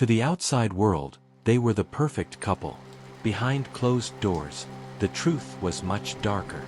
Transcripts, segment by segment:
To the outside world, they were the perfect couple. Behind closed doors, the truth was much darker.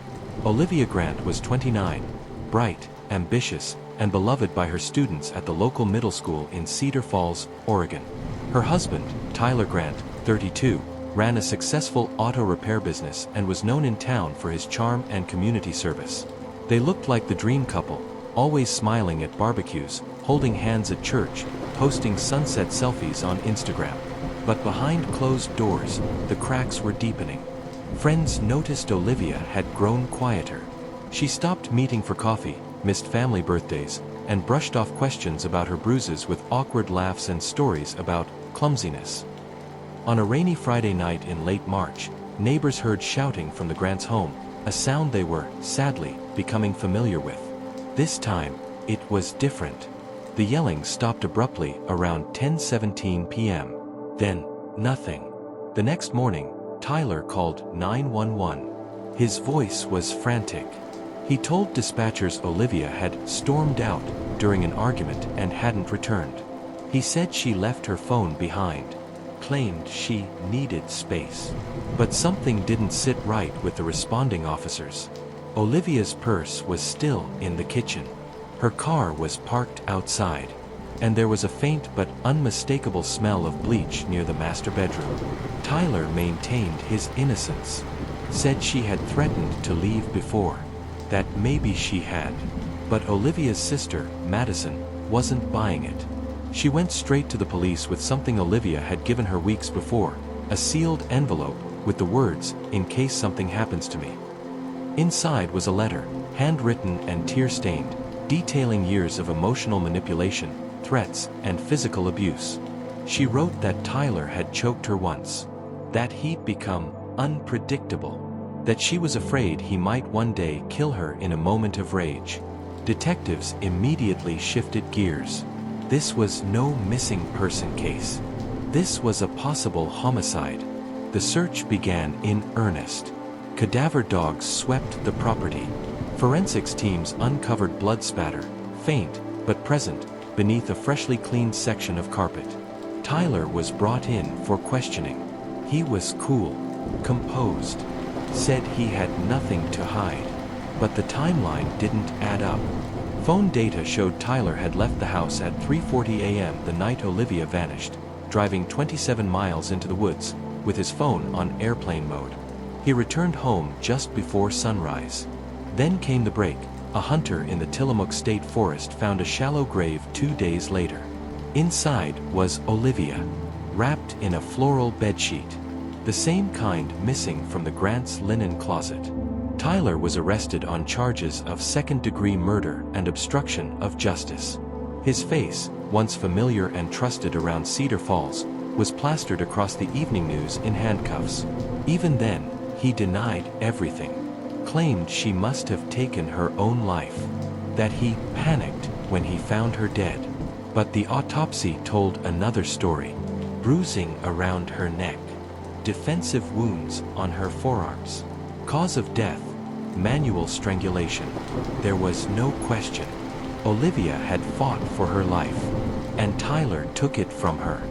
Olivia Grant was 29, bright, ambitious, and beloved by her students at the local middle school in Cedar Falls, Oregon. Her husband, Tyler Grant, 32, ran a successful auto repair business and was known in town for his charm and community service. They looked like the dream couple, always smiling at barbecues, holding hands at church, posting sunset selfies on Instagram. But behind closed doors, the cracks were deepening. Friends noticed Olivia had grown quieter. She stopped meeting for coffee, missed family birthdays, and brushed off questions about her bruises with awkward laughs and stories about clumsiness. On a rainy Friday night in late March, neighbors heard shouting from the Grants' home, a sound they were, sadly, becoming familiar with. This time, it was different. The yelling stopped abruptly around 10:17 p.m. Then, nothing. The next morning, Tyler called 911. His voice was frantic. He told dispatchers Olivia had stormed out during an argument and hadn't returned. He said she left her phone behind, claimed she needed space. But something didn't sit right with the responding officers. Olivia's purse was still in the kitchen. Her car was parked outside, and there was a faint but unmistakable smell of bleach near the master bedroom. Tyler maintained his innocence, said she had threatened to leave before, that maybe she had. But Olivia's sister, Madison, wasn't buying it. She went straight to the police with something Olivia had given her weeks before, a sealed envelope with the words, "In case something happens to me." Inside was a letter, handwritten and tear-stained, detailing years of emotional manipulation, threats, and physical abuse. She wrote that Tyler had choked her once, that he'd become unpredictable, that she was afraid he might one day kill her in a moment of rage. Detectives immediately shifted gears. This was no missing person case. This was a possible homicide. The search began in earnest. Cadaver dogs swept the property. Forensics teams uncovered blood spatter, faint but present, beneath a freshly cleaned section of carpet. Tyler was brought in for questioning. He was cool, composed, said he had nothing to hide. But the timeline didn't add up. Phone data showed Tyler had left the house at 3:40 a.m. the night Olivia vanished, driving 27 miles into the woods, with his phone on airplane mode. He returned home just before sunrise. Then came the break. A hunter in the Tillamook State Forest found a shallow grave 2 days later. Inside was Olivia, wrapped in a floral bedsheet, the same kind missing from the Grants' linen closet. Tyler was arrested on charges of second-degree murder and obstruction of justice. His face, once familiar and trusted around Cedar Falls, was plastered across the evening news in handcuffs. Even then, he denied everything, claimed she must have taken her own life, that he panicked when he found her dead. But the autopsy told another story: bruising around her neck, defensive wounds on her forearms. Cause of death: manual strangulation. There was no question. Olivia had fought for her life, and Tyler took it from her.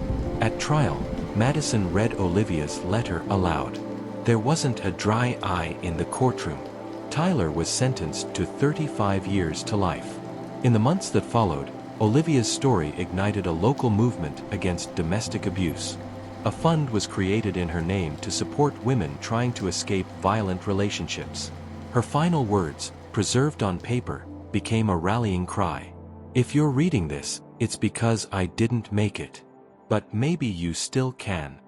At trial, Madison read Olivia's letter aloud. There wasn't a dry eye in the courtroom. Tyler was sentenced to 35 years to life. In the months that followed, Olivia's story ignited a local movement against domestic abuse. A fund was created in her name to support women trying to escape violent relationships. Her final words, preserved on paper, became a rallying cry. "If you're reading this, it's because I didn't make it. But maybe you still can."